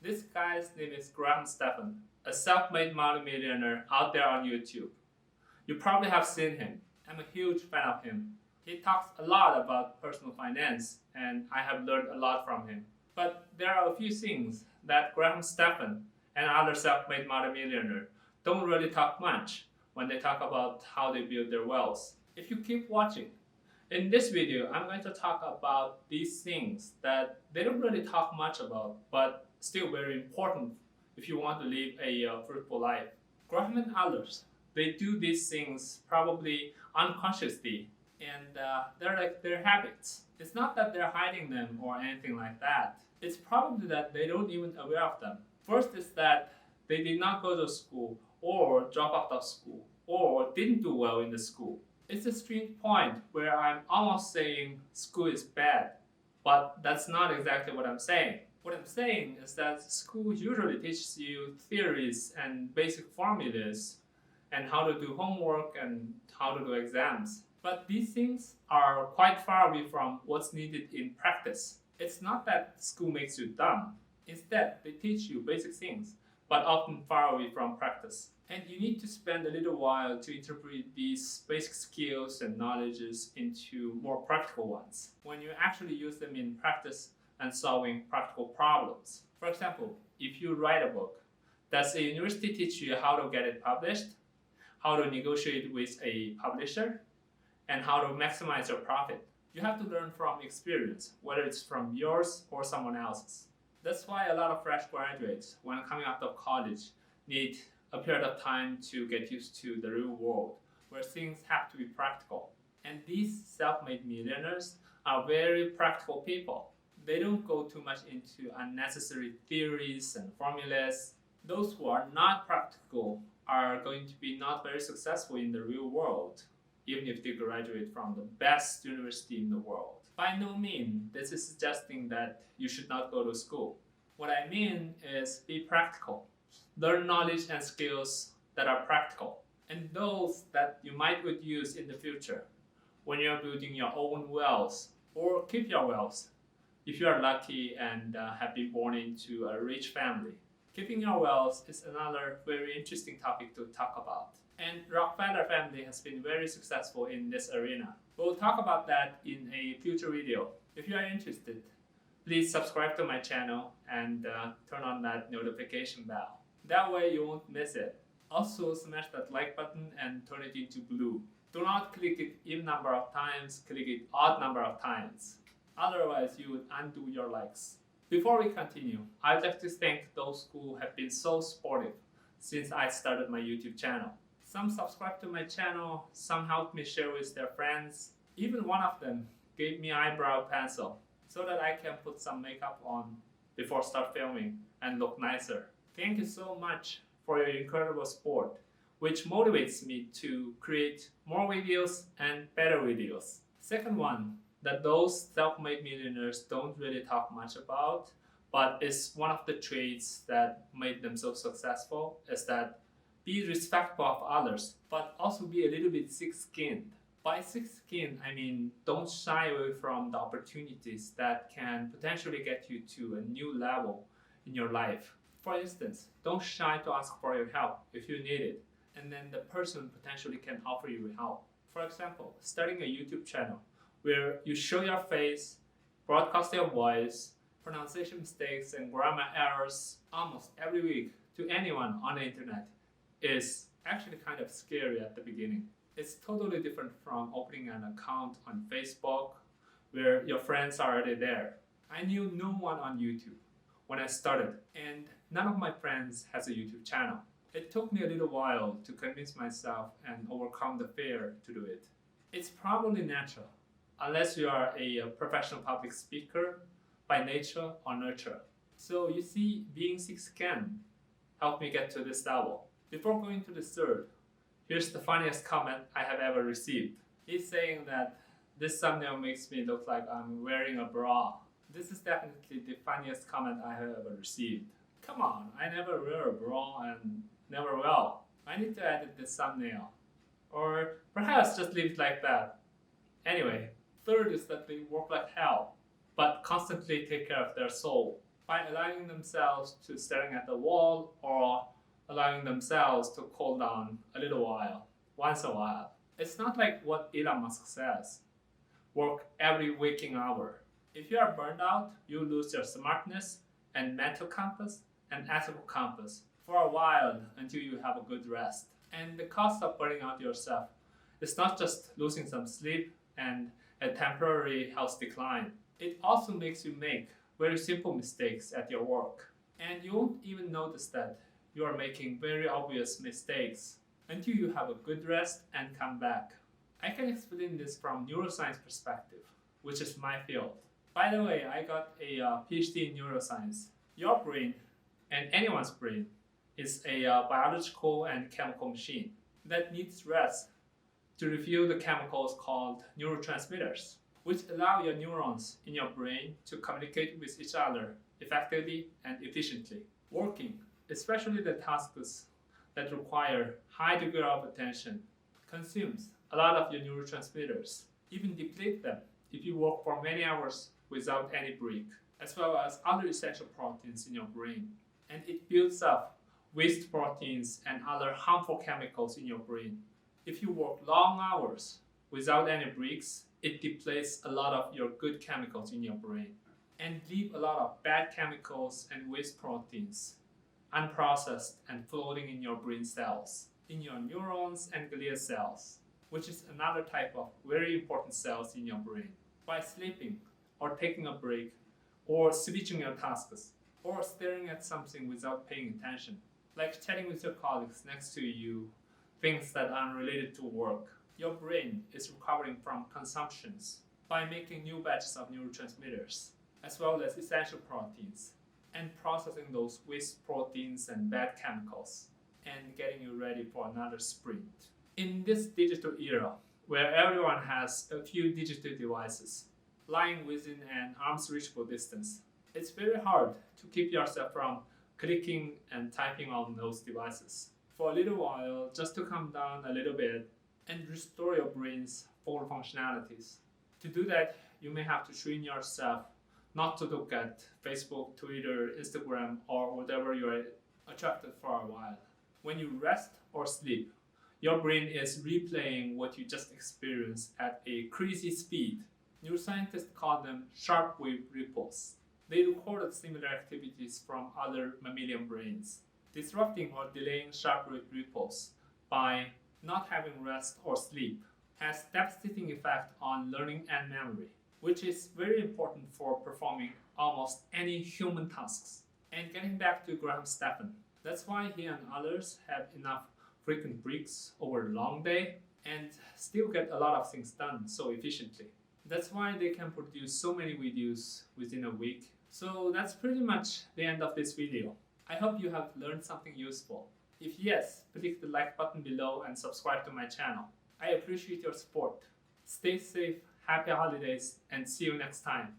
This guy's name is Stephan, a self-made multimillionaire out there on YouTube. You probably have seen him. I'm a huge fan of him. He talks a lot about personal finance, and I have learned a lot from him. But there are a few things that Stephan and other self-made multimillionaires don't really talk much when they talk about how they build their wealth. If you keep watching, in this video, I'm going to talk about these things that they don't really talk much about, but still very important if you want to live a fruitful life. Graham and others, they do these things probably unconsciously, and they're like their habits. It's not that they're hiding them or anything like that. It's probably that they don't even aware of them. First is that they did not go to school or drop out of school or didn't do well in the school. It's a strange point where I'm almost saying school is bad, but that's not exactly what I'm saying. What I'm saying is that school usually teaches you theories and basic formulas and how to do homework and how to do exams. But these things are quite far away from what's needed in practice. It's not that school makes you dumb. Instead, they teach you basic things, but often far away from practice. And you need to spend a little while to interpret these basic skills and knowledges into more practical ones when you actually use them in practice and solving practical problems. For example, if you write a book, does a university teach you how to get it published, how to negotiate with a publisher, and how to maximize your profit? You have to learn from experience, whether it's from yours or someone else's. That's why a lot of fresh graduates, when coming out of college, need a period of time to get used to the real world, where things have to be practical. And these self-made millionaires are very practical people. They don't go too much into unnecessary theories and formulas. Those who are not practical are going to be not very successful in the real world, even if they graduate from the best university in the world. By no means this is suggesting that you should not go to school. What I mean is be practical. Learn knowledge and skills that are practical, and those that you might would use in the future when you're building your own wealth or keep your wealth if you are lucky and have been born into a rich family. Keeping your wealth is another very interesting topic to talk about. And Rockefeller family has been very successful in this arena. We'll talk about that in a future video. If you are interested, please subscribe to my channel and turn on that notification bell. That way you won't miss it. Also smash that like button and turn it into blue. Do not click it even number of times, click it odd number of times. Otherwise you would undo your likes. Before we continue, I'd like to thank those who have been so supportive since I started my YouTube channel. Some subscribe to my channel, some helped me share with their friends. Even one of them gave me eyebrow pencil so that I can put some makeup on before start filming and look nicer. Thank you so much for your incredible support, which motivates me to create more videos and better videos. Second one, that those self-made millionaires don't really talk much about, but is one of the traits that made them so successful, is that be respectful of others, but also be a little bit thick-skinned. By thick-skinned, I mean don't shy away from the opportunities that can potentially get you to a new level in your life. For instance, don't shy to ask for your help if you need it, and then the person potentially can offer you help. For example, starting a YouTube channel where you show your face, broadcast your voice, pronunciation mistakes and grammar errors almost every week to anyone on the internet is actually kind of scary at the beginning. It's totally different from opening an account on Facebook where your friends are already there. I knew no one on YouTube when I started, and none of my friends has a YouTube channel. It took me a little while to convince myself and overcome the fear to do it. It's probably natural, unless you are a professional public speaker by nature or nurture. So you see, being thick-skinned helped me get to this level. Before going to the third, here's the funniest comment I have ever received. He's saying that this thumbnail makes me look like I'm wearing a bra. This is definitely the funniest comment I have ever received. Come on, I never wear a bra and never will. I need to edit this thumbnail. Or perhaps just leave it like that. Anyway, third is that they work like hell, but constantly take care of their soul. by allowing themselves to staring at the wall or allowing themselves to cool down a little while, once a while. It's not like what Elon Musk says, work every waking hour. If you are burned out, you lose your smartness and mental compass and ethical compass for a while until you have a good rest. And the cost of burning out yourself is not just losing some sleep and a temporary health decline. It also makes you make very simple mistakes at your work. And you won't even notice that you are making very obvious mistakes until you have a good rest and come back. I can explain this from neuroscience perspective, which is my field. By the way, I got a PhD in neuroscience. Your brain, and anyone's brain, is a biological and chemical machine that needs rest to refuel the chemicals called neurotransmitters, which allow your neurons in your brain to communicate with each other effectively and efficiently. Working, especially the tasks that require high degree of attention, consumes a lot of your neurotransmitters, even deplete them if you work for many hours without any break, as well as other essential proteins in your brain. And it builds up waste proteins and other harmful chemicals in your brain. If you work long hours without any breaks, it depletes a lot of your good chemicals in your brain and leave a lot of bad chemicals and waste proteins unprocessed and floating in your brain cells, in your neurons and glial cells, which is another type of very important cells in your brain. By sleeping or taking a break or switching your tasks or staring at something without paying attention, like chatting with your colleagues next to you, things that are unrelated to work, your brain is recovering from consumptions by making new batches of neurotransmitters, as well as essential proteins, and processing those waste proteins and bad chemicals, and getting you ready for another sprint. In this digital era, where everyone has a few digital devices lying within an arm's reachable distance, it's very hard to keep yourself from clicking and typing on those devices for a little while, just to calm down a little bit and restore your brain's full functionalities. To do that, you may have to train yourself not to look at Facebook, Twitter, Instagram, or whatever you are attracted for a while. When you rest or sleep, your brain is replaying what you just experienced at a crazy speed. Neuroscientists call them sharp wave ripples. They recorded similar activities from other mammalian brains, disrupting or delaying sharp wave ripples by not having rest or sleep has devastating effect on learning and memory, which is very important for performing almost any human tasks. And getting back to Stephan, that's why he and others have enough frequent breaks over a long day and still get a lot of things done so efficiently. That's why they can produce so many videos within a week. So that's pretty much the end of this video. I hope you have learned something useful. If yes, click the like button below and subscribe to my channel. I appreciate your support. Stay safe, happy holidays, and see you next time.